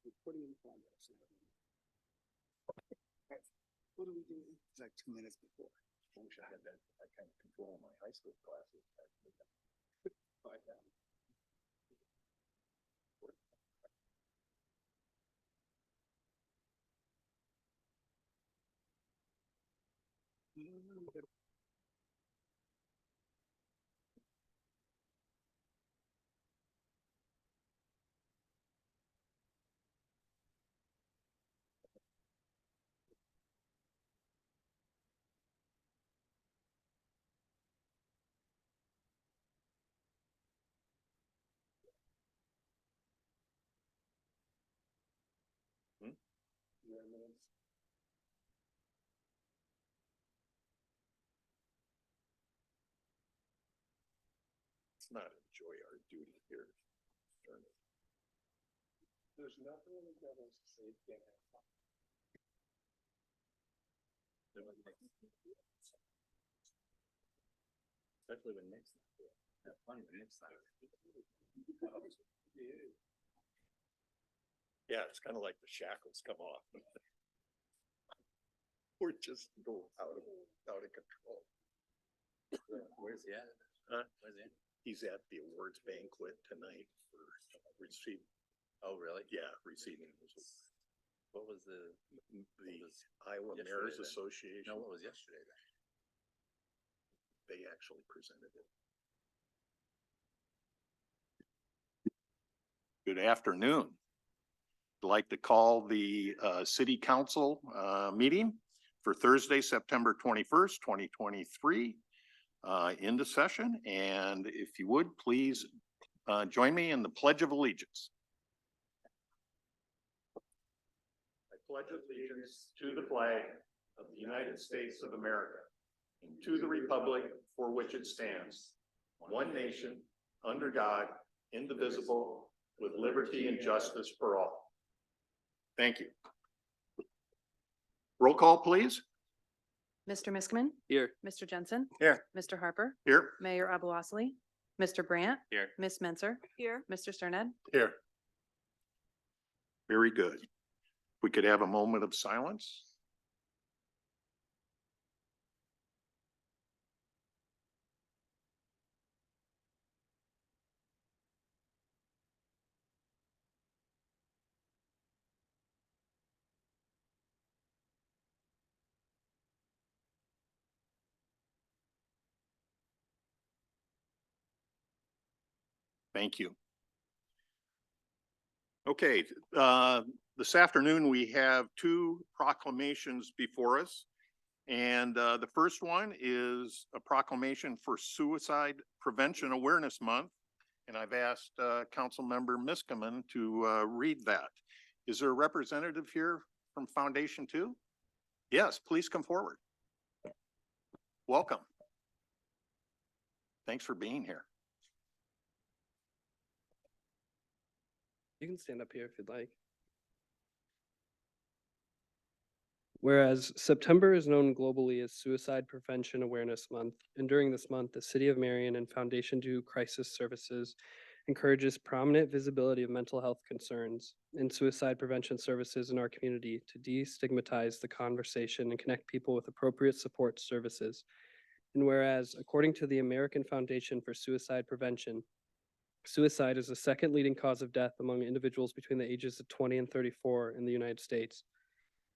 We're putting in progress. What do we do? It's like 2 minutes before. I wish I had that kind of control in my high school classes. Let's not enjoy our duty here. There's nothing in the devil's to say it can't have fun. Especially when Nick's not there. Have fun when Nick's not there. Yeah, it's kind of like the shackles come off. We're just go out of control. Where's he at? Where's he at? He's at the awards banquet tonight for receiving. Oh, really? Yeah, receiving. What was the Iowa yesterday Mayor's then? Association. No, what was yesterday then? They actually presented it. Good afternoon. I'd like to call the City Council meeting for Thursday, September 21st, 2023 into session. And if you would, please join me in the Pledge of Allegiance. I pledge allegiance to the flag of the United States of America and to the republic for which it stands, one nation, under God, indivisible, with liberty and justice for all. Thank you. Roll call, please. Mr. Miskman. Here. Mr. Jensen. Here. Mr. Harper. Here. Mayor Abu Wassili. Mr. Brandt. Here. Miss Menzer. Here. Mr. Sterned. Here. Very good. We could have a moment of silence. Thank you. Okay, this afternoon we have two proclamations before us. And the first one is a proclamation for Suicide Prevention Awareness Month. And I've asked Councilmember Miskman to read that. Is there a representative here from Foundation 2? Yes, please come forward. Welcome. Thanks for being here. You can stand up here if you'd like. Whereas September is known globally as Suicide Prevention Awareness Month, and during this month, the City of Marion and Foundation 2 Crisis Services encourages prominent visibility of mental health concerns and suicide prevention services in our community to destigmatize the conversation and connect people with appropriate support services. And whereas, according to the American Foundation for Suicide Prevention, suicide is the second leading cause of death among individuals between the ages of 20 and 34 in the United States.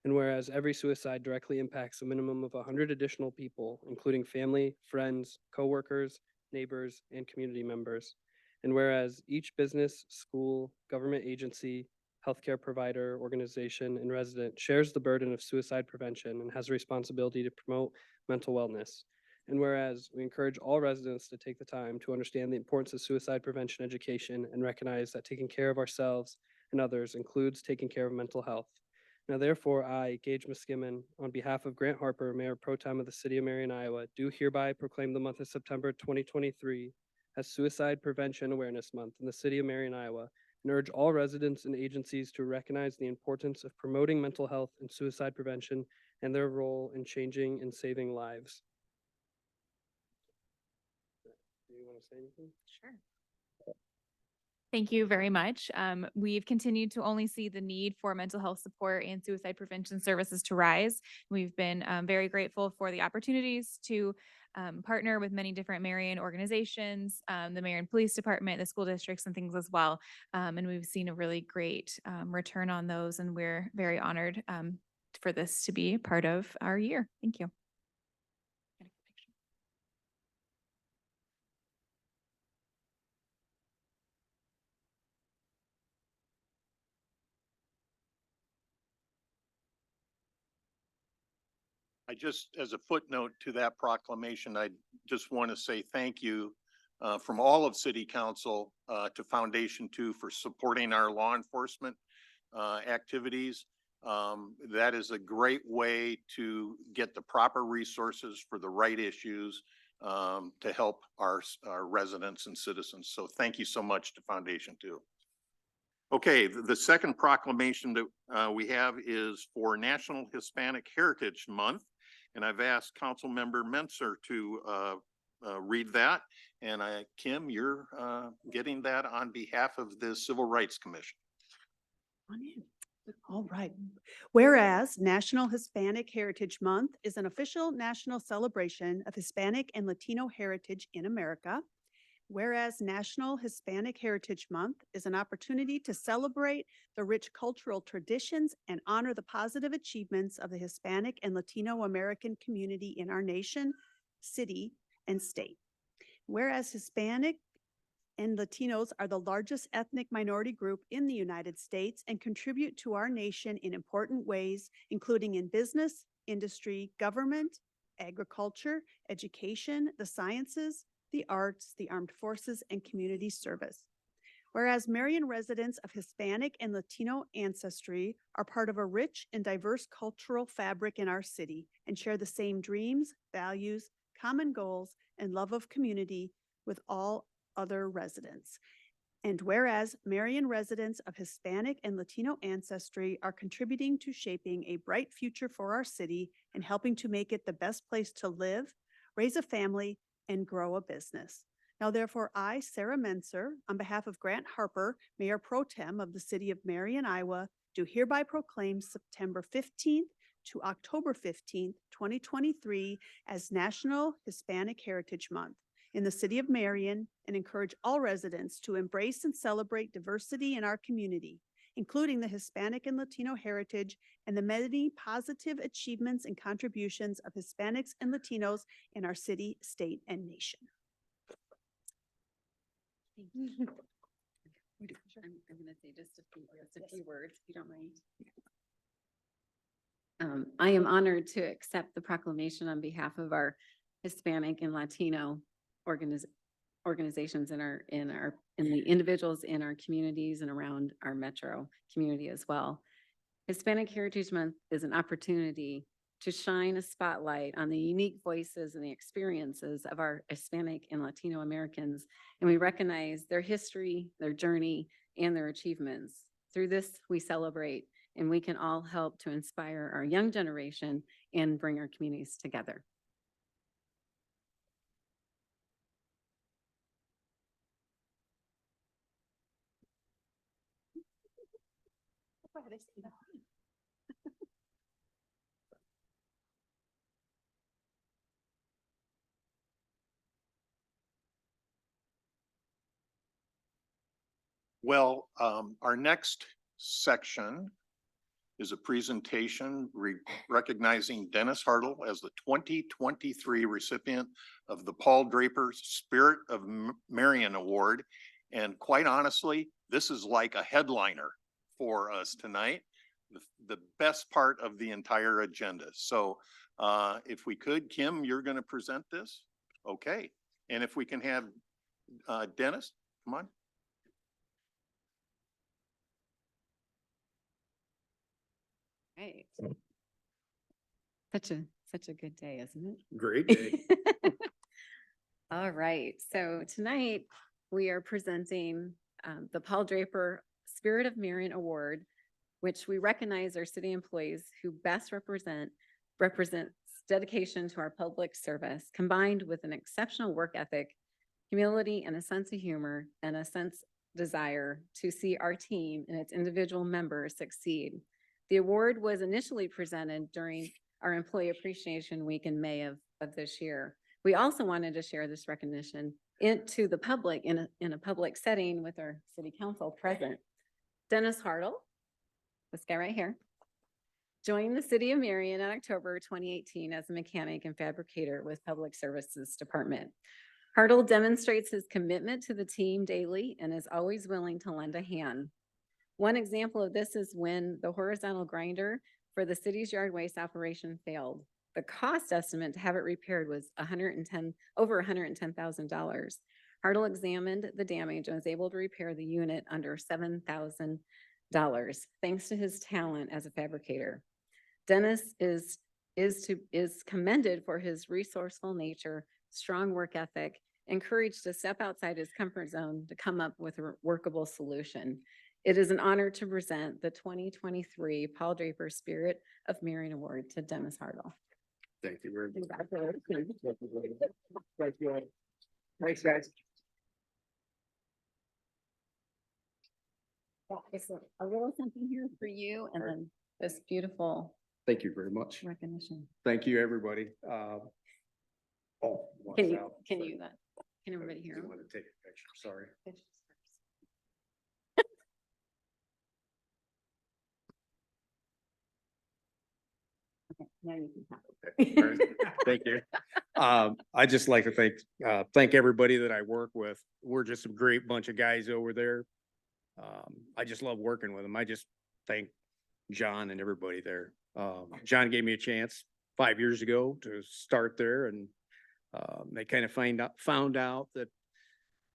And whereas every suicide directly impacts a minimum of 100 additional people, including family, friends, coworkers, neighbors, and community members. And whereas each business, school, government agency, healthcare provider, organization, and resident shares the burden of suicide prevention and has a responsibility to promote mental wellness. And whereas we encourage all residents to take the time to understand the importance of suicide prevention education and recognize that taking care of ourselves and others includes taking care of mental health. Now, therefore, I, Gage Miskimmin, on behalf of Grant Harper, Mayor Pro Tem of the City of Marion, Iowa, do hereby proclaim the month of September 2023 as Suicide Prevention Awareness Month in the City of Marion, Iowa, and urge all residents and agencies to recognize the importance of promoting mental health and suicide prevention and their role in changing and saving lives. Do you want to say anything? Sure. Thank you very much. We've continued to only see the need for mental health support and suicide prevention services to rise. We've been very grateful for the opportunities to partner with many different Marion organizations, the Marion Police Department, the school districts, and things as well. And we've seen a really great return on those, and we're very honored for this to be part of our year. Thank you. I just, as a footnote to that proclamation, I just want to say thank you from all of City Council to Foundation 2 for supporting our law enforcement activities. That is a great way to get the proper resources for the right issues to help our residents and citizens. So thank you so much to Foundation 2. Okay, the second proclamation that we have is for National Hispanic Heritage Month. And I've asked Councilmember Menser to read that. And Kim, you're getting that on behalf of the Civil Rights Commission. All right. Whereas National Hispanic Heritage Month is an official national celebration of Hispanic and Latino heritage in America. Whereas National Hispanic Heritage Month is an opportunity to celebrate the rich cultural traditions and honor the positive achievements of the Hispanic and Latino American community in our nation, city, and state. Whereas Hispanic and Latinos are the largest ethnic minority group in the United States and contribute to our nation in important ways, including in business, industry, government, agriculture, education, the sciences, the arts, the armed forces, and community service. Whereas Marion residents of Hispanic and Latino ancestry are part of a rich and diverse cultural fabric in our city and share the same dreams, values, common goals, and love of community with all other residents. And whereas Marion residents of Hispanic and Latino ancestry are contributing to shaping a bright future for our city and helping to make it the best place to live, raise a family, and grow a business. Now, therefore, I, Sarah Menser, on behalf of Grant Harper, Mayor Pro Tem of the City of Marion, Iowa, do hereby proclaim September 15th to October 15th, 2023 as National Hispanic Heritage Month in the City of Marion and encourage all residents to embrace and celebrate diversity in our community, including the Hispanic and Latino heritage and the many positive achievements and contributions of Hispanics and Latinos in our city, state, and nation. I'm going to say just a few words, if you don't mind. I am honored to accept the proclamation on behalf of our Hispanic and Latino organizations in the individuals in our communities and around our metro community as well. Hispanic Heritage Month is an opportunity to shine a spotlight on the unique voices and the experiences of our Hispanic and Latino Americans, and we recognize their history, their journey, and their achievements. Through this, we celebrate, and we can all help to inspire our young generation and bring our communities together. Well, our next section is a presentation recognizing Dennis Hartle as the 2023 recipient of the Paul Draper Spirit of Marion Award. And quite honestly, this is like a headliner for us tonight, the best part of the entire agenda. So if we could, Kim, you're going to present this? Okay. And if we can have Dennis, come on. Right. Such a good day, isn't it? Great day. All right, so tonight we are presenting the Paul Draper Spirit of Marion Award, which we recognize our city employees who best represents dedication to our public service, combined with an exceptional work ethic, humility, and a sense of humor, and a sense desire to see our team and its individual members succeed. The award was initially presented during our Employee Appreciation Week in May of this year. We also wanted to share this recognition to the public in a public setting with our city council present. Dennis Hartle, this guy right here, joined the city of Marion in October 2018 as a mechanic and fabricator with Public Services Department. Hartle demonstrates his commitment to the team daily and is always willing to lend a hand. One example of this is when the horizontal grinder for the city's yard waste operation failed. The cost estimate to have it repaired was over $110,000. Hartle examined the damage and was able to repair the unit under $7,000, thanks to his talent as a fabricator. Dennis is commended for his resourceful nature, strong work ethic, and courage to step outside his comfort zone to come up with a workable solution. It is an honor to present the 2023 Paul Draper Spirit of Marion Award to Dennis Hartle. Thank you very much. Congratulations. Thank you. Thanks, guys. It's a little something here for you and then this beautiful Thank you very much. recognition. Thank you, everybody. Can everybody hear You him? want to take a picture? Sorry. Okay, now you can Thank you. I'd just like to thank everybody that I work with. We're just a great bunch of guys over there. I just love working with them. I just thank John and everybody there. John gave me a chance 5 years ago to start there, and they kind of found out that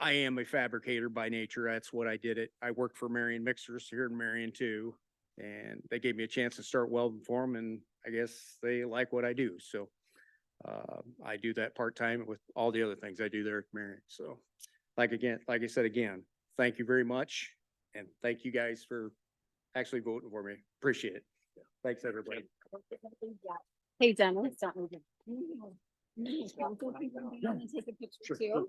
I am a fabricator by nature. That's what I did it. I worked for Marion Mixers here in Marion too, and they gave me a chance to start welding for them, and I guess they like what I do. So I do that part-time with all the other things I do there at Marion. So like I said again, thank you very much. And thank you guys for actually voting for me. Appreciate it. Thanks, everybody. Hey, Dennis, don't move it. Take a picture too.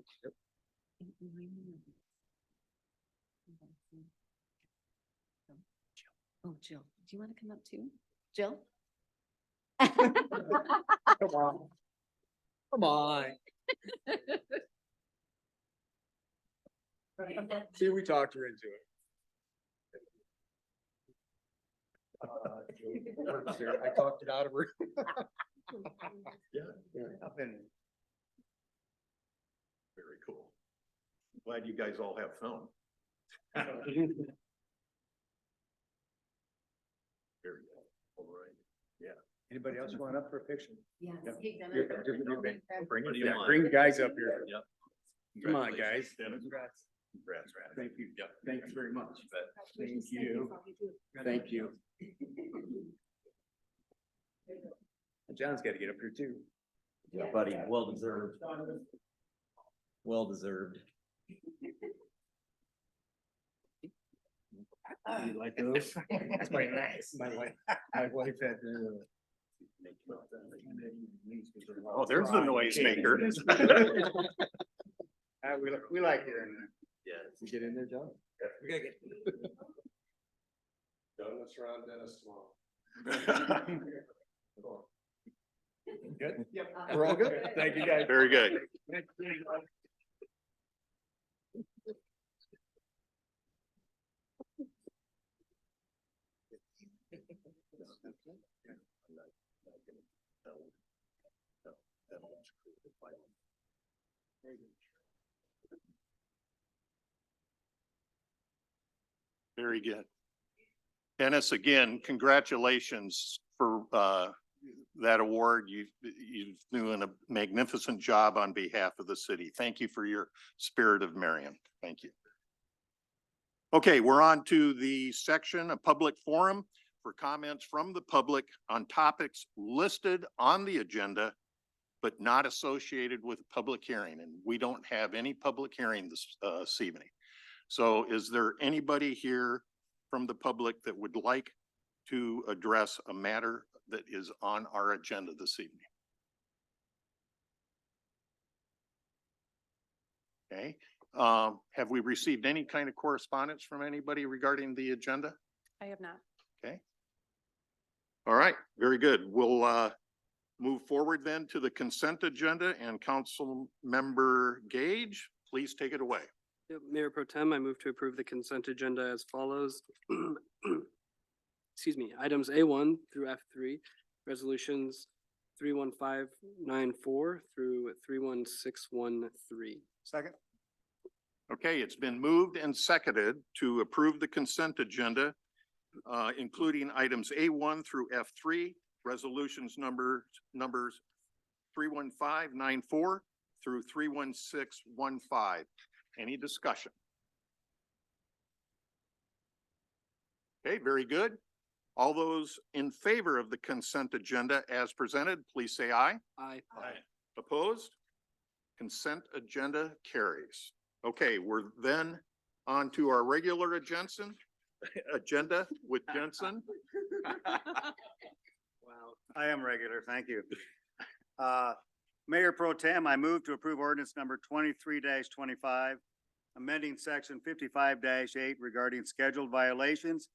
Oh, Jill, do you want to come up too? Jill? Come on. Come on. See, we talked her into it. I talked it out of her. Yeah, I've been. Very cool. Glad you guys all have phone. Very good. All right. Yeah. Anybody else want up for a picture? Yes. Yeah. Hey, Dennis. Bring What it, do you yeah, want? bring the guys up here. Yep. Come on, guys. Congrats. Congrats, Brad. Thank you. Yep. Thanks very much. Bet. Thank you. Thank you. John's got to get up here too. Yeah, buddy, well deserved. Well deserved. You like those? That's my nice. My wife had. Oh, there's the noisemaker. We like hearing that. Yeah. You get in there, John? We gotta get. Donuts around Dennis tomorrow. Good? Yep. We're all good? Thank you, guys. Very good. Very good. Dennis, again, congratulations for that award. You've doing a magnificent job on behalf of the city. Thank you for your spirit of Marion. Thank you. Okay, we're on to the section, a public forum for comments from the public on topics listed on the agenda, but not associated with a public hearing. And we don't have any public hearing this evening. So is there anybody here from the public that would like to address a matter that is on our agenda this evening? Okay, Have we received any kind of correspondence from anybody regarding the agenda? I have not. Okay. All right, very good. We'll move forward then to the consent agenda, and Council Member Gage, please take it away. Yep, Mayor Pro Tem, I move to approve the consent agenda as follows. Excuse me, items A1 through F3, resolutions 31594 through 31613. Second. Okay, it's been moved and seconded to approve the consent agenda, including items A1 through F3, resolutions numbers 31594 through 31615. Any discussion? Okay, very good. All those in favor of the consent agenda as presented, please say aye. Aye. Opposed? Consent agenda carries. Okay, we're then on to our regular agenda with Jensen. Wow. I am regular, thank you. Mayor Pro Tem, I move to approve ordinance number 23-25, amending section 55-8 regarding scheduled violations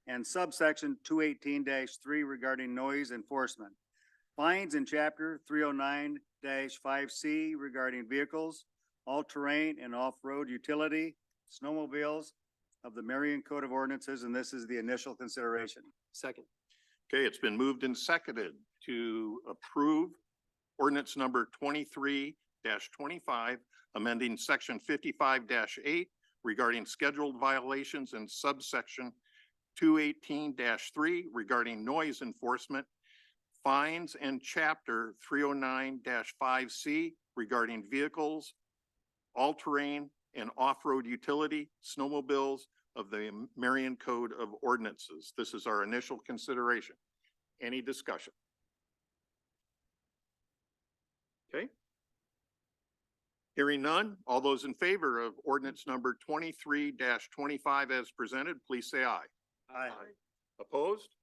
and subsection 218-3 regarding noise enforcement. Fines in chapter 309-5C regarding vehicles, all-terrain and off-road utility, snowmobiles of the Marion Code of Ordinances, and this is the initial consideration. Second. Okay, it's been moved and seconded to approve ordinance number 23-25, amending section 55-8 regarding scheduled violations and subsection 218-3 regarding noise enforcement, fines, and chapter 309-5C regarding vehicles, all-terrain and off-road utility, snowmobiles of the Marion Code of Ordinances. This is our initial consideration. Any discussion? Okay. Hearing none, all those in favor of ordinance number 23-25 as presented, please say aye. Aye. Opposed?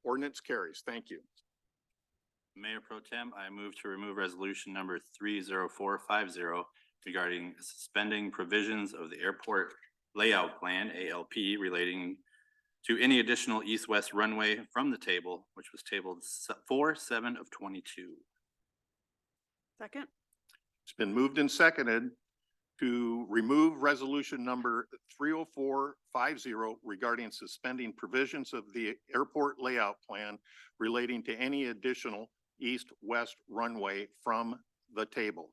Ordinance carries. Thank you. Mayor Pro Tem, I move to remove resolution number 30450 regarding suspending provisions of the airport layout plan, ALP, relating to any additional east-west runway from the table, which was tabled 4/7 of 22. Second. It's been moved and seconded to remove resolution number 30450 regarding suspending provisions of the airport layout plan relating to any additional east-west runway from the table.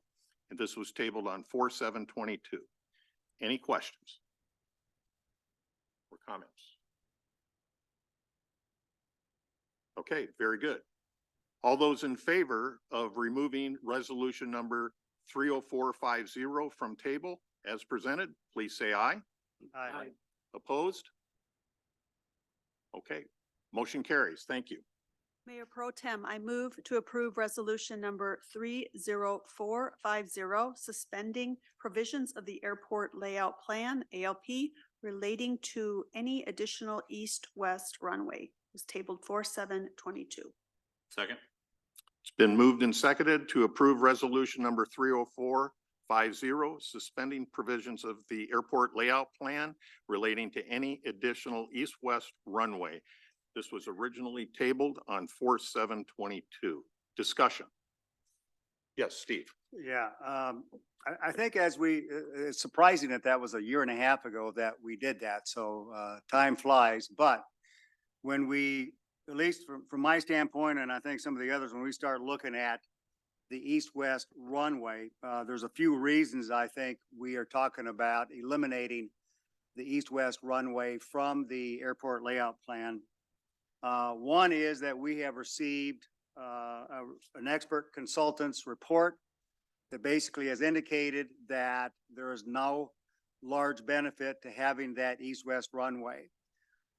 And this was tabled on 4/7/22. Any questions or comments? Okay, very good. All those in favor of removing resolution number 30450 from table as presented, please say aye. Aye. Opposed? Okay, motion carries. Thank you. Mayor Pro Tem, I move to approve resolution number 30450, suspending provisions of the airport layout plan, ALP, relating to any additional east-west runway. It was tabled 4/7/22. Second. It's been moved and seconded to approve resolution number 30450, suspending provisions of the airport layout plan relating to any additional east-west runway. This was originally tabled on 4/7/22. Discussion. Yes, Steve. Yeah, I think it's surprising that that was a year and a half ago that we did that, so time flies. But when we, at least from my standpoint, and I think some of the others, when we start looking at the east-west runway, there's a few reasons I think we are talking about eliminating the east-west runway from the airport layout plan. One is that we have received an expert consultant's report that basically has indicated that there is no large benefit to having that east-west runway.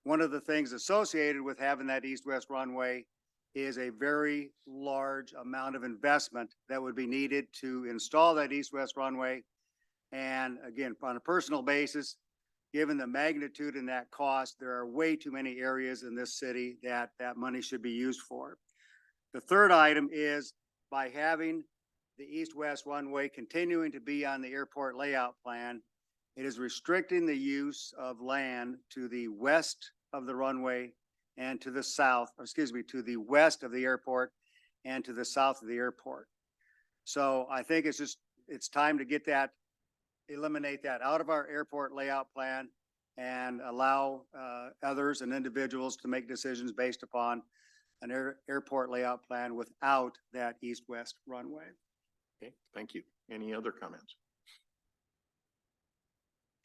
One of the things associated with having that east-west runway is a very large amount of investment that would be needed to install that east-west runway. And again, on a personal basis, given the magnitude and that cost, there are way too many areas in this city that money should be used for. The third item is by having the east-west runway continuing to be on the airport layout plan, it is restricting the use of land to the west of the runway and to the south, or excuse me, to the west of the airport and to the south of the airport. So I think it's time to get that, eliminate that out of our airport layout plan and allow others and individuals to make decisions based upon an airport layout plan without that east-west runway. Okay, thank you. Any other comments?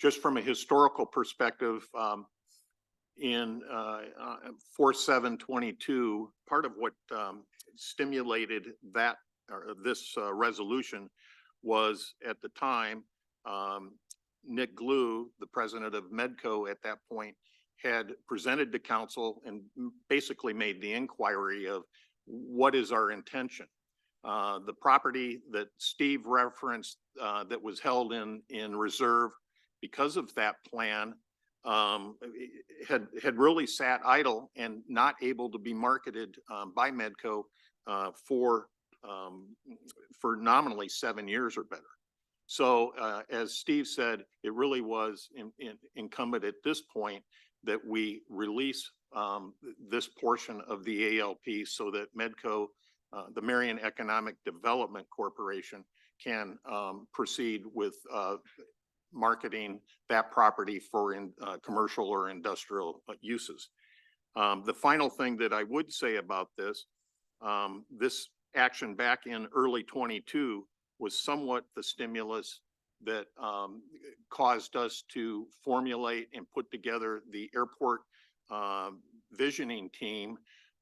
Just from a historical perspective, in 4722, part of what stimulated that or this resolution was at the time, Nick Glue, the president of Medco at that point, had presented to council and basically made the inquiry of what is our intention. The property that Steve referenced that was held in reserve because of that plan had really sat idle and not able to be marketed by Medco for nominally 7 years or better. So as Steve said, it really was incumbent at this point that we release this portion of the ALP so that Medco, the Marion Economic Development Corporation, can proceed with marketing that property for commercial or industrial uses. The final thing that I would say about this, this action back in early 22 was somewhat the stimulus that caused us to formulate and put together the airport visioning team,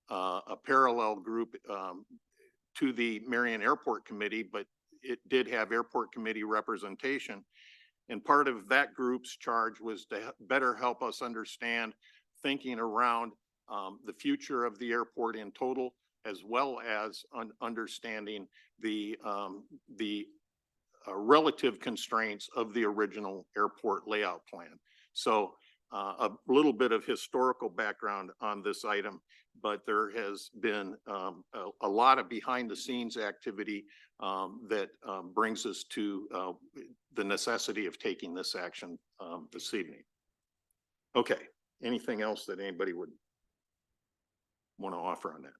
a parallel group to the Marion Airport Committee, but it did have airport committee representation. And part of that group's charge was to better help us understand thinking around the future of the airport in total, as well as understanding the relative constraints of the original airport layout plan. So a little bit of historical background on this item, but there has been a lot of behind the scenes activity that brings us to the necessity of taking this action this evening. Okay, anything else that anybody would want to offer on that?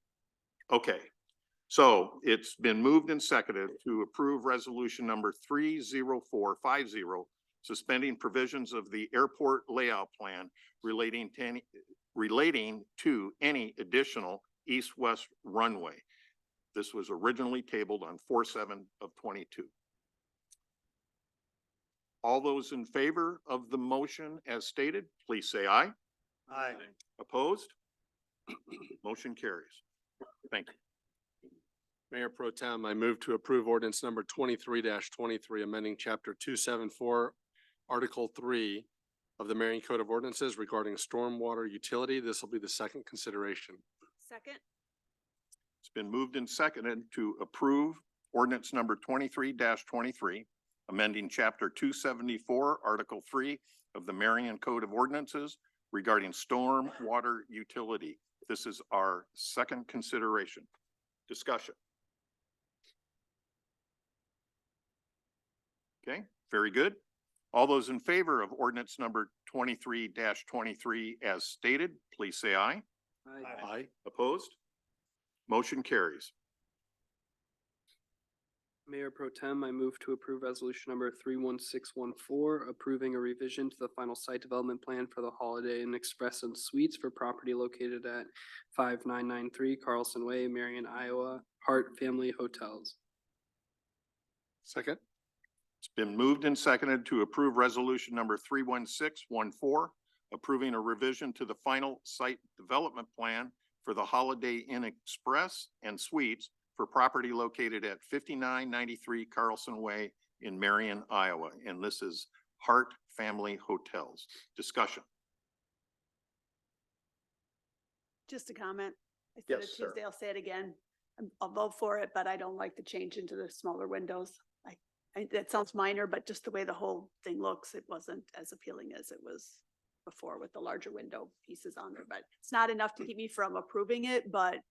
Okay, so it's been moved and seconded to approve resolution number 30450, suspending provisions of the airport layout plan relating to any additional east-west runway. This was originally tabled on 4/7/22. All those in favor of the motion as stated, please say aye. Aye. Opposed? Motion carries. Thank you. Mayor Pro Tem, I move to approve ordinance number 23-23, amending chapter 274, article 3 of the Marion Code of Ordinances regarding stormwater utility. This will be the second consideration. Second. It's been moved and seconded to approve ordinance number 23-23, amending chapter 274, article 3 of the Marion Code of Ordinances regarding stormwater utility. This is our second consideration. Discussion. Okay, very good. All those in favor of ordinance number 23-23 as stated, please say aye. Aye. Opposed? Motion carries. Mayor Pro Tem, I move to approve resolution number 31614, approving a revision to the final site development plan for the Holiday Inn Express and Suites for property located at 5993 Carlson Way, Marion, Iowa, Hart Family Hotels. Second. It's been moved and seconded to approve resolution number 31614, approving a revision to the final site development plan for the Holiday Inn Express and Suites for property located at 5993 Carlson Way in Marion, Iowa. And this is Hart Family Hotels. Discussion. Just a comment. I said Yes, it sir. Tuesday, I'll say it again. I'll vote for it, but I don't like the change into the smaller windows. That sounds minor, but just the way the whole thing looks, it wasn't as appealing as it was before with the larger window pieces on there. But it's not enough to keep me from approving it, but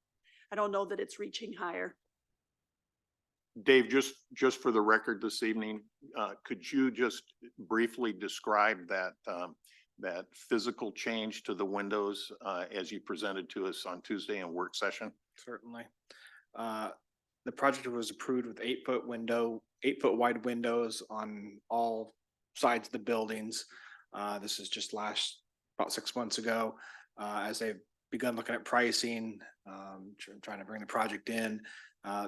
I don't know that it's reaching higher. Dave, just for the record this evening, could you just briefly describe that, that physical change to the windows, as you presented to us on Tuesday in work session? Certainly. The project was approved with 8-foot wide windows on all sides of the buildings. This is just about 6 months ago. As they've begun looking at pricing, trying to bring the project in,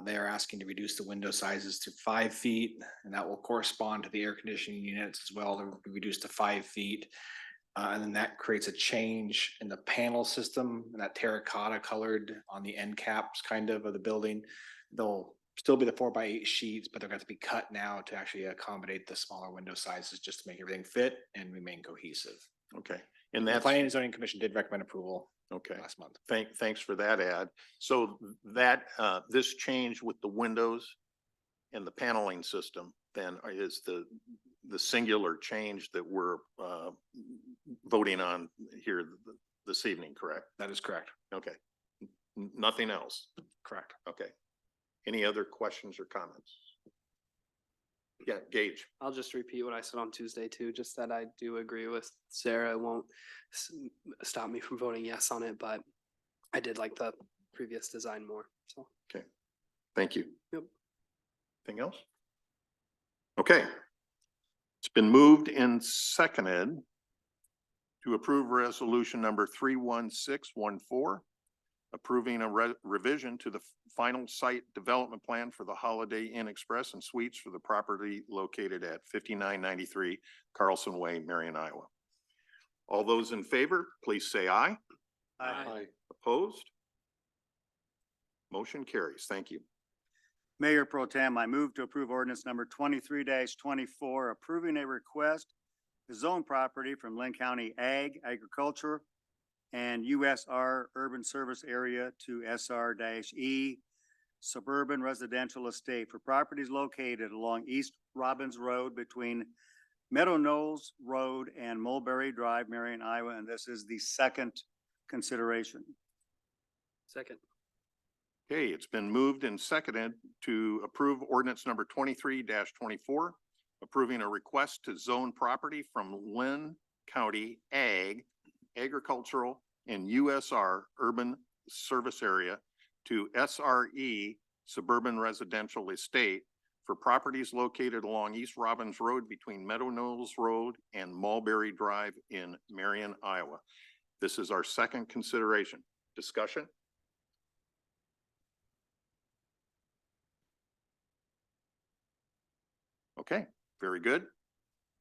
they are asking to reduce the window sizes to 5 feet, and that will correspond to the air conditioning units as well. They'll be reduced to 5 feet. And then that creates a change in the panel system, and that terracotta colored on the end caps kind of the building. They'll still be the 4x8 sheets, but they're going to be cut now to actually accommodate the smaller window sizes just to make everything fit and remain cohesive. Okay, and The that's, Planning and Zoning Commission did recommend approval okay, last month. thanks for that add. So that, this change with the windows and the paneling system then is the singular change that we're, voting on here this evening, correct? That is correct. Okay, nothing else? Correct. Okay. Any other questions or comments? Yeah, Gage. I'll just repeat what I said on Tuesday too, just that I do agree with Sarah. It won't stop me from voting yes on it, but I did like the previous design more, so. Okay, thank you. Yep. Anything else? Okay. It's been moved and seconded to approve resolution number 31614, approving a revision to the final site development plan for the Holiday Inn Express and Suites for the property located at 5993 Carlson Way, Marion, Iowa. All those in favor, please say aye. Aye. Opposed? Motion carries. Thank you. Mayor Pro Tem, I move to approve ordinance number 23-24, approving a request to zone property from Lynn County Agriculture and USR Urban Service Area to SR-E Suburban Residential Estate for properties located along East Robbins Road between Meadow Knolls Road and Mulberry Drive, Marion, Iowa, and this is the second consideration. Second. Okay, it's been moved and seconded to approve ordinance number 23-24, approving a request to zone property from Lynn County Agricultural and USR Urban Service Area to SRE Suburban Residential Estate for properties located along East Robbins Road between Meadow Knolls Road and Mulberry Drive in Marion, Iowa. This is our second consideration. Discussion? Okay, very good.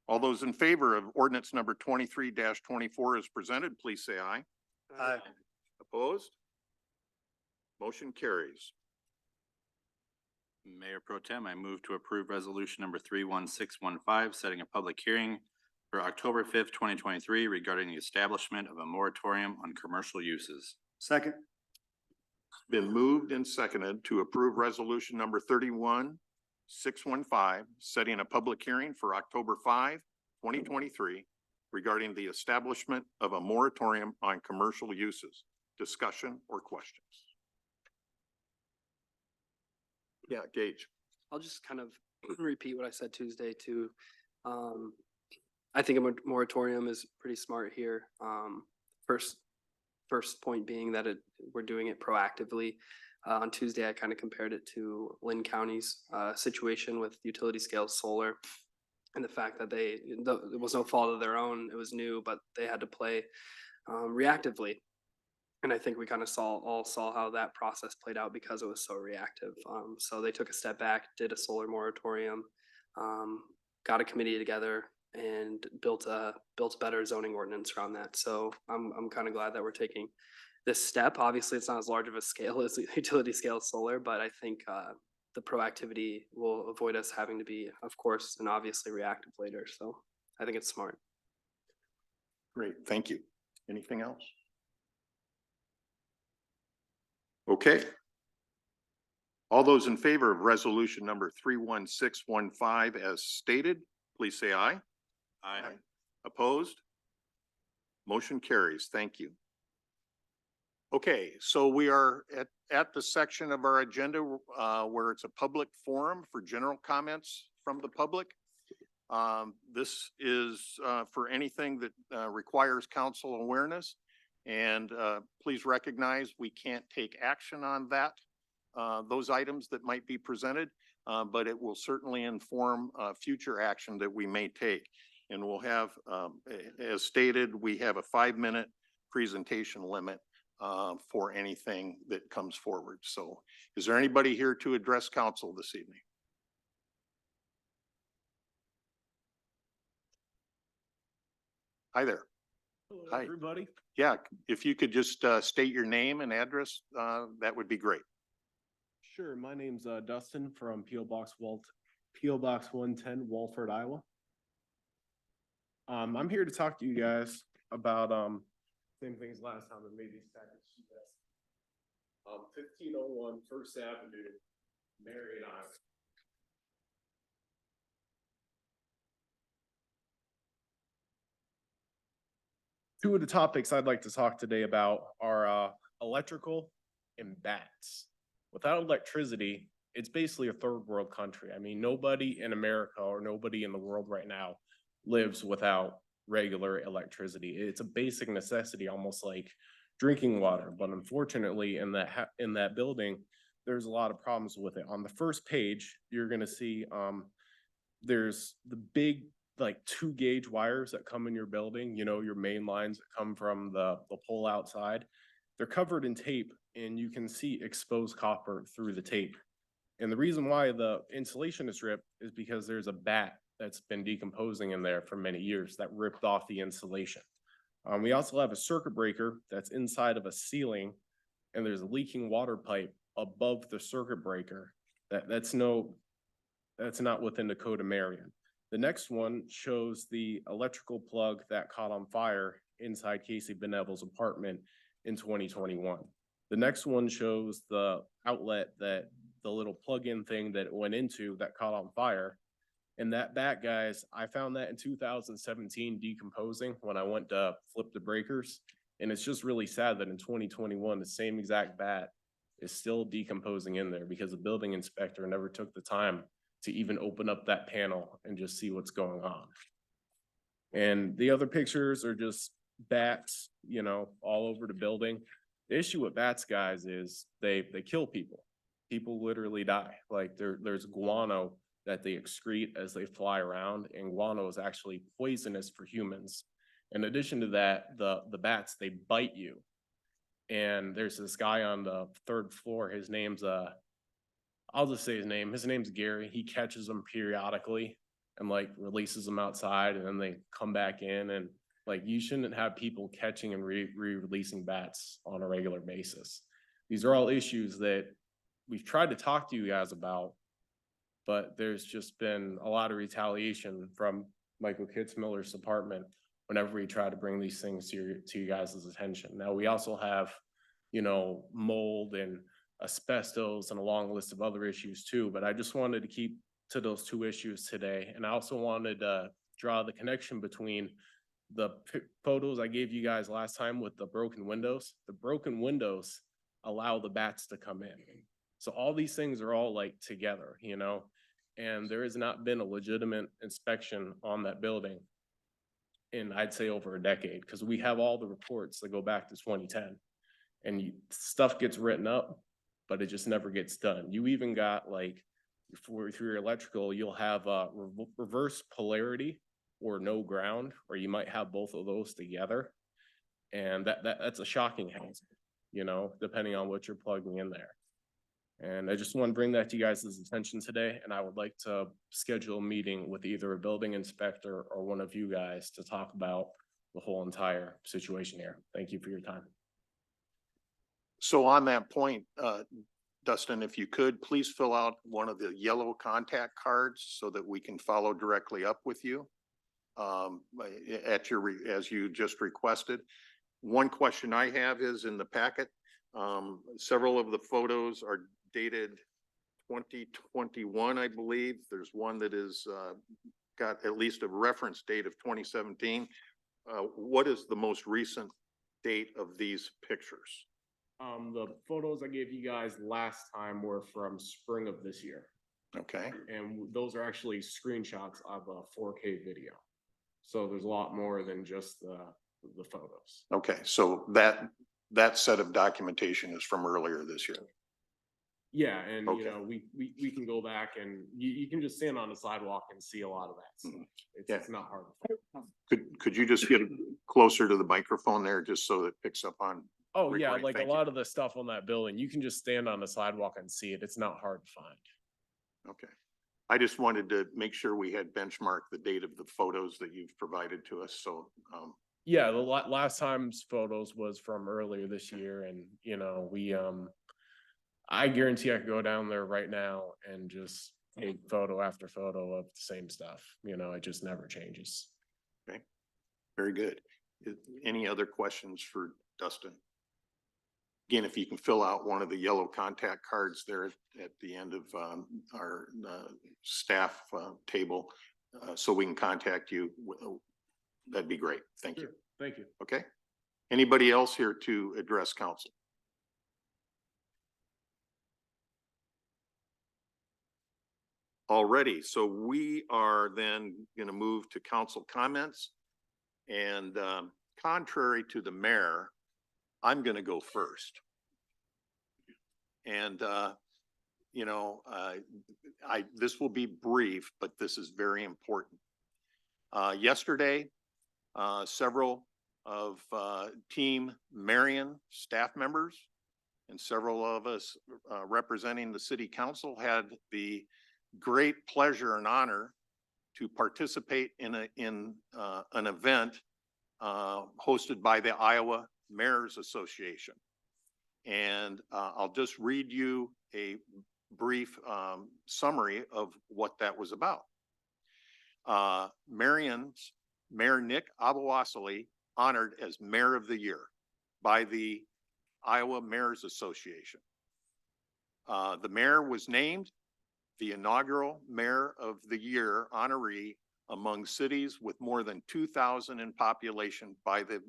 All those in favor of ordinance number 23-24 as presented, please say aye. Aye. Opposed? Motion carries. Mayor Pro Tem, I move to approve resolution number 31615, setting a public hearing for October 5th, 2023 regarding the establishment of a moratorium on commercial uses. Second. Been moved and seconded to approve resolution number 31615, setting a public hearing for October 5, 2023 regarding the establishment of a moratorium on commercial uses. Discussion or questions? Yeah, Gage. I'll just kind of repeat what I said Tuesday too. I think a moratorium is pretty smart here. First point being that we're doing it proactively. On Tuesday, I kind of compared it to Lynn County's situation with utility scale solar and the fact that it was no fault of their own. It was new, but they had to play reactively. And I think we kind of all saw how that process played out because it was so reactive. So they took a step back, did a solar moratorium, got a committee together, and built a better zoning ordinance around that. So I'm kind of glad that we're taking this step. Obviously, it's not as large of a scale as utility scale solar, but I think the proactivity will avoid us having to be, of course, and obviously reactive later. So I think it's smart. Great, thank you. Anything else? Okay. All those in favor of resolution number 31615 as stated, please say aye. Aye. Opposed? Motion carries. Thank you. Okay, so we are at the section of our agenda where it's a public forum for general comments from the public. This is for anything that requires council awareness. And please recognize we can't take action on that, those items that might be presented, but it will certainly inform future action that we may take. And we'll have, as stated, we have a 5-minute presentation limit for anything that comes forward. So is there anybody here to address council this evening? Hi there. Hello, Hi. everybody. Yeah, if you could just state your name and address, that would be great. Sure, my name's Dustin from P.O. Box 110, Walford, Iowa. I'm here to talk to you guys about same things last time I made these packets. 1501 First Avenue, Marion, Iowa. Two of the topics I'd like to talk today about are electrical and bats. Without electricity, it's basically a third world country. I mean, nobody in America or nobody in the world right now lives without regular electricity. It's a basic necessity, almost like drinking water. But unfortunately, in that building, there's a lot of problems with it. On the first page, you're going to see there's the big like 2-gauge wires that come in your building, you know, your main lines that come from the pole outside. They're covered in tape and you can see exposed copper through the tape. And the reason why the insulation is ripped is because there's a bat that's been decomposing in there for many years that ripped off the insulation. We also have a circuit breaker that's inside of a ceiling and there's a leaking water pipe above the circuit breaker. That's not within the code of Marion. The next one shows the electrical plug that caught on fire inside Casey Beneville's apartment in 2021. The next one shows the outlet that the little plug-in thing that it went into that caught on fire. And that bat, guys, I found that in 2017 decomposing when I went to flip the breakers. And it's just really sad that in 2021, the same exact bat is still decomposing in there because the building inspector never took the time to even open up that panel and just see what's going on. And the other pictures are just bats, you know, all over the building. The issue with bats, guys, is they kill people. People literally die. Like there's guano that they excrete as they fly around, and guano is actually poisonous for humans. In addition to that, the bats, they bite you. And there's this guy on the 3rd floor, his name's I'll just say his name. His name's Gary. He catches them periodically and like releases them outside, and then they come back in. And like, you shouldn't have people catching and re-releasing bats on a regular basis. These are all issues that we've tried to talk to you guys about, but there's just been a lot of retaliation from Michael Kitzmiller's department whenever we try to bring these things to you guys' attention. Now, we also have, you know, mold and asbestos and a long list of other issues too, but I just wanted to keep to those 2 issues today. And I also wanted to draw the connection between the photos I gave you guys last time with the broken windows. The broken windows allow the bats to come in. So all these things are all like together, you know, and there has not been a legitimate inspection on that building in, I'd say, over a decade, because we have all the reports that go back to 2010 and stuff gets written up, but it just never gets done. You even got like, for your electrical, you'll have a reverse polarity or no ground, or you might have both of those together. And that's a shocking hazard, you know, depending on what you're plugging in there. And I just want to bring that to you guys' attention today. And I would like to schedule a meeting with either a building inspector or one of you guys to talk about the whole entire situation here. Thank you for your time. So on that point, Dustin, if you could, please fill out one of the yellow contact cards so that we can follow directly up with you as you just requested. One question I have is in the packet, several of the photos are dated 2021, I believe. There's one that is got at least a reference date of 2017. What is the most recent date of these pictures? The photos I gave you guys last time were from spring of this year. Okay, And those are actually screenshots of a 4K video. So there's a lot more than just the photos. okay, so that set of documentation is from earlier this year. Yeah, and Okay. you know, we can go back and you can just stand on the sidewalk and see a lot of that stuff. Mhm. It's, Yeah. it's not hard. Could you just get closer to the microphone there, just so it picks up on? Oh, yeah, recording? like a Thank you. lot of the stuff on that building, you can just stand on the sidewalk and see it. It's not hard to find. Okay. I just wanted to make sure we had benchmarked the date of the photos that you've provided to us, so, Yeah, the last time's photos was from earlier this year and, you know, I guarantee I could go down there right now and just take photo after photo of the same stuff. You know, it just never changes. very good. Any other questions for Dustin? Again, if you can fill out one of the yellow contact cards there at the end of our staff table, so we can contact you, that'd be great. Thank you. Sure. Thank you. Okay. Anybody else here to address council? Already, so we are then going to move to council comments. And contrary to the mayor, I'm going to go first. And you know, this will be brief, but this is very important. Yesterday, several of Team Marion staff members and several of us representing the city council had the great pleasure and honor to participate in an event hosted by the Iowa Mayors Association. And I'll just read you a brief summary of what that was about. Marion's Mayor Nick Abouassali honored as Mayor of the Year by the Iowa Mayors Association. The mayor was named the inaugural Mayor of the Year honoree among cities with more than 2,000 in population by the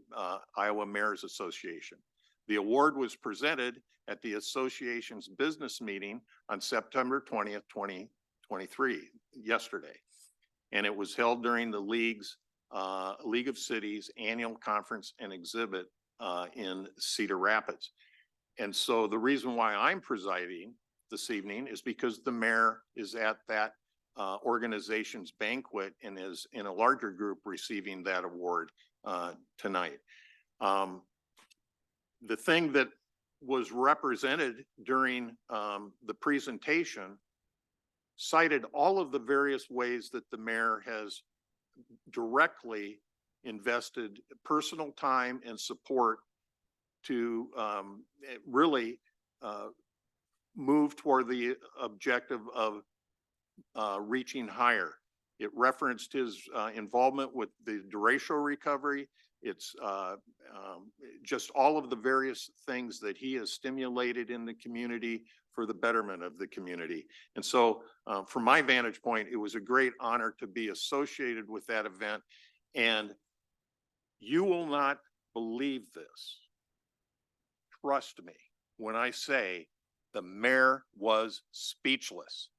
Iowa Mayors Association. The award was presented at the association's business meeting on September 20th, 2023, yesterday. And it was held during the League of Cities annual conference and exhibit in Cedar Rapids. And so the reason why I'm presiding this evening is because the mayor is at that organization's banquet and is in a larger group receiving that award tonight. The thing that was represented during the presentation cited all of the various ways that the mayor has directly invested personal time and support to really move toward the objective of reaching higher. It referenced his involvement with the derecho recovery. It's just all of the various things that he has stimulated in the community for the betterment of the community. And so from my vantage point, it was a great honor to be associated with that event. And you will not believe this. Trust me when I say the mayor was speechless.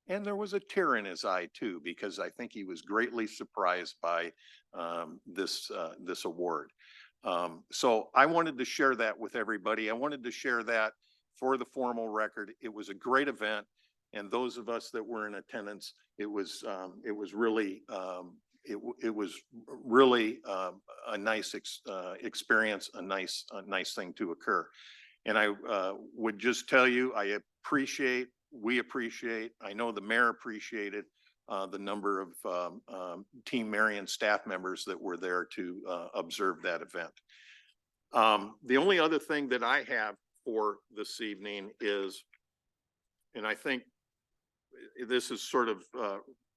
And there was a tear in his eye too, because I think he was greatly surprised by this award. So I wanted to share that with everybody. I wanted to share that for the formal record. It was a great event, and those of us that were in attendance, it was really a nice experience, a nice thing to occur. And I would just tell you, we appreciate, I know the mayor appreciated the number of Team Marion staff members that were there to observe that event. The only other thing that I have for this evening is, and I think this is sort of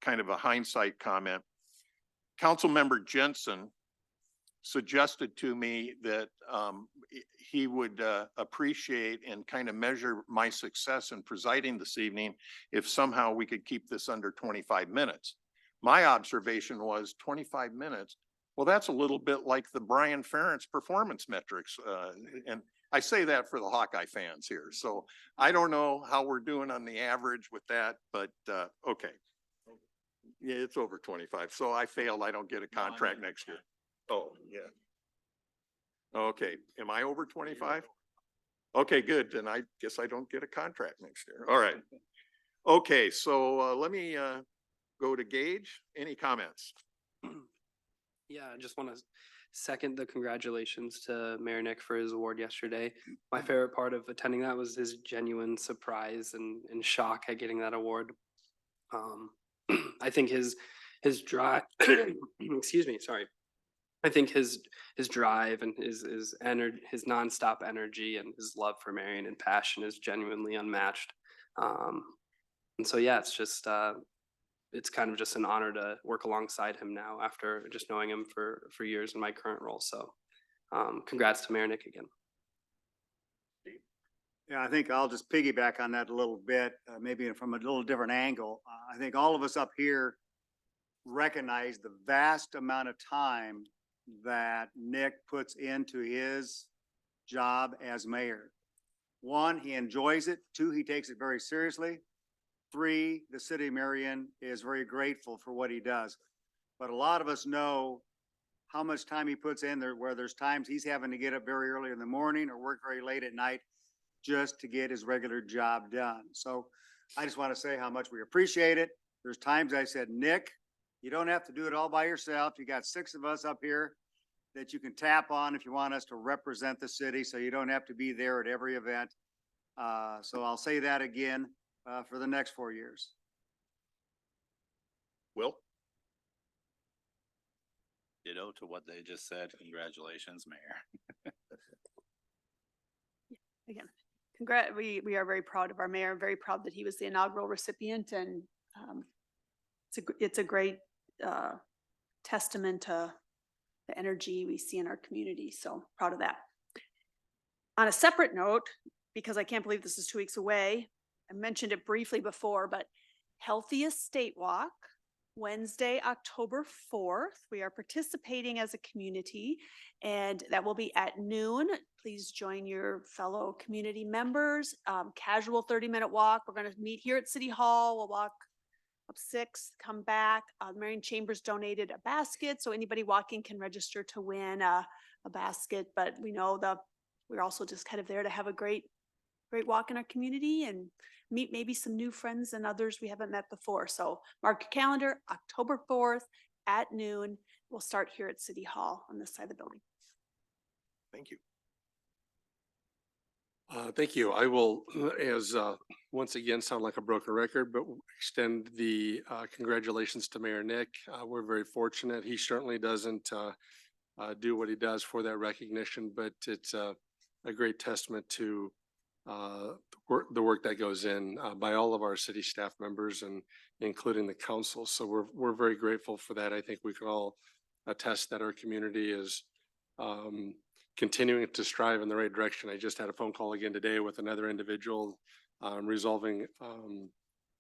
kind of a hindsight comment, Councilmember Jensen suggested to me that he would appreciate and kind of measure my success in presiding this evening if somehow we could keep this under 25 minutes. My observation was 25 minutes. Well, that's a little bit like the Brian Ferentz performance metrics. And I say that for the Hawkeye fans here. So I don't know how we're doing on the average with that, but, okay. Yeah, it's over 25. So I failed. I don't get a contract next year. Oh, yeah. Okay. Am I over 25? Okay, good. Then I guess I don't get a contract next year. All right. Okay, so, let me, go to Gage. Any comments? Yeah, I just want to second the congratulations to Mayor Nick for his award yesterday. My favorite part of attending that was his genuine surprise and shock at getting that award. I think his drive, excuse me, sorry. I think his drive and his energy, his nonstop energy and his love for Marion and passion is genuinely unmatched. And so, yeah, it's just, it's kind of just an honor to work alongside him now after just knowing him for years in my current role. So, congrats to Mayor Nick again. Yeah, I think I'll just piggyback on that a little bit, maybe from a little different angle. I think all of us up here recognize the vast amount of time that Nick puts into his job as mayor. One, he enjoys it. Two, he takes it very seriously. Three, the city of Marion is very grateful for what he does. But a lot of us know how much time he puts in there, where there's times he's having to get up very early in the morning or work very late at night just to get his regular job done. So I just want to say how much we appreciate it. There's times I said, Nick, you don't have to do it all by yourself. You got 6 of us up here that you can tap on if you want us to represent the city, so you don't have to be there at every event. So I'll say that again for the next 4 years. Will? Ditto to what they just said. Congratulations, Mayor. Again, we are very proud of our mayor, very proud that he was the inaugural recipient, and it's a great testament to the energy we see in our community. So proud of that. On a separate note, because I can't believe this is 2 weeks away, I mentioned it briefly before, but Healthiest State Walk, Wednesday, October 4th. We are participating as a community, and that will be at noon. Please join your fellow community members. Casual 30-minute walk. We're going to meet here at City Hall. We'll walk up 6, come back. Marion Chambers donated a basket, so anybody walking can register to win a basket. But we know we're also just kind of there to have a great walk in our community and meet maybe some new friends and others we haven't met before. So mark your calendar, October 4th at noon. We'll start here at City Hall on this side of the building. Thank you. Thank you. I will, once again, sound like a broken record, but extend the congratulations to Mayor Nick. We're very fortunate. He certainly doesn't do what he does for that recognition, but it's a great testament to the work that goes in by all of our city staff members and including the council. So we're very grateful for that. I think we can all attest that our community is continuing to strive in the right direction. I just had a phone call again today with another individual resolving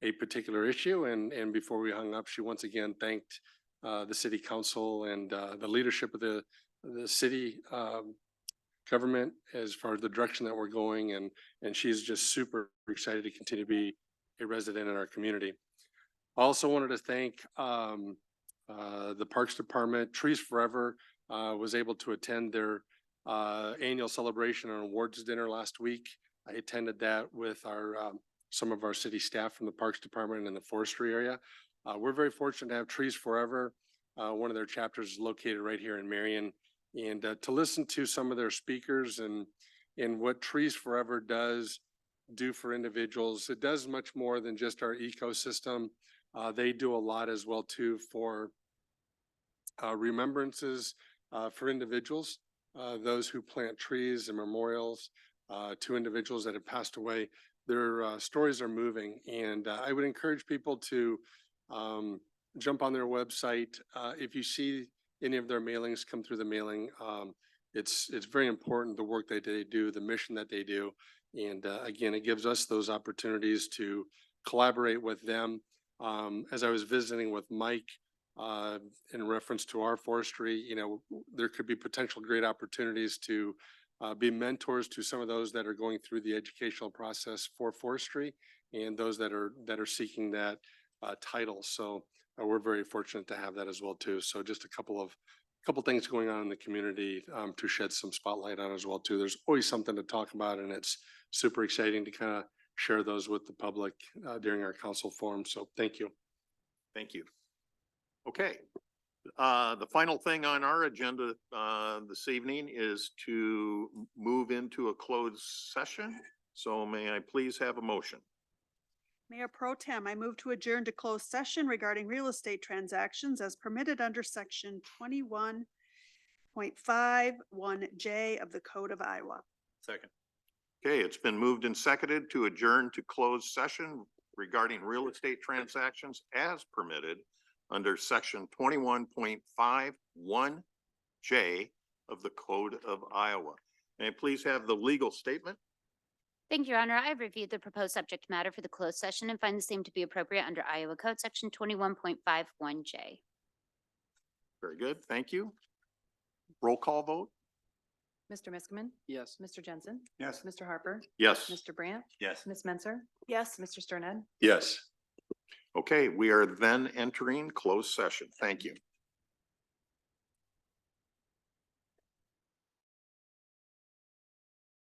a particular issue. And before we hung up, she once again thanked the city council and the leadership of the city government as far as the direction that we're going. And she's just super excited to continue to be a resident in our community. I also wanted to thank the Parks Department. Trees Forever was able to attend their annual celebration and awards dinner last week. I attended that with some of our city staff from the Parks Department and the forestry area. We're very fortunate to have Trees Forever. One of their chapters is located right here in Marion. And to listen to some of their speakers and what Trees Forever does do for individuals, it does much more than just our ecosystem. They do a lot as well too for remembrances for individuals, those who plant trees and memorials to individuals that have passed away. Their stories are moving, and I would encourage people to jump on their website. If you see any of their mailings come through the mailing, it's very important, the work that they do, the mission that they do. And again, it gives us those opportunities to collaborate with them. As I was visiting with Mike in reference to our forestry, you know, there could be potential great opportunities to be mentors to some of those that are going through the educational process for forestry and those that are seeking that title. So we're very fortunate to have that as well too. So just a couple things going on in the community to shed some spotlight on as well too. There's always something to talk about, and it's super exciting to kind of share those with the public during our council forum. So thank you. Thank you. Okay. The final thing on our agenda this evening is to move into a closed session. So may I please have a motion? Mayor Pro Tem, I move to adjourn to closed session regarding real estate transactions as permitted under section 21.51J of the Code of Iowa. Second. Okay, it's been moved and seconded to adjourn to closed session regarding real estate transactions as permitted under section 21.51J of the Code of Iowa. May I please have the legal statement? Thank you, Your Honor. I have reviewed the proposed subject matter for the closed session and find the same to be appropriate under Iowa Code Section 21.51J. Very good, thank you. Roll call vote? Mr. Miskman, Yes. Mr. Jensen, Yes. Mr. Harper, Yes. Mr. Brandt, Yes. Ms. Menzer, Yes. Mr. Sterned. Yes. Okay, we are then entering closed session. Thank you.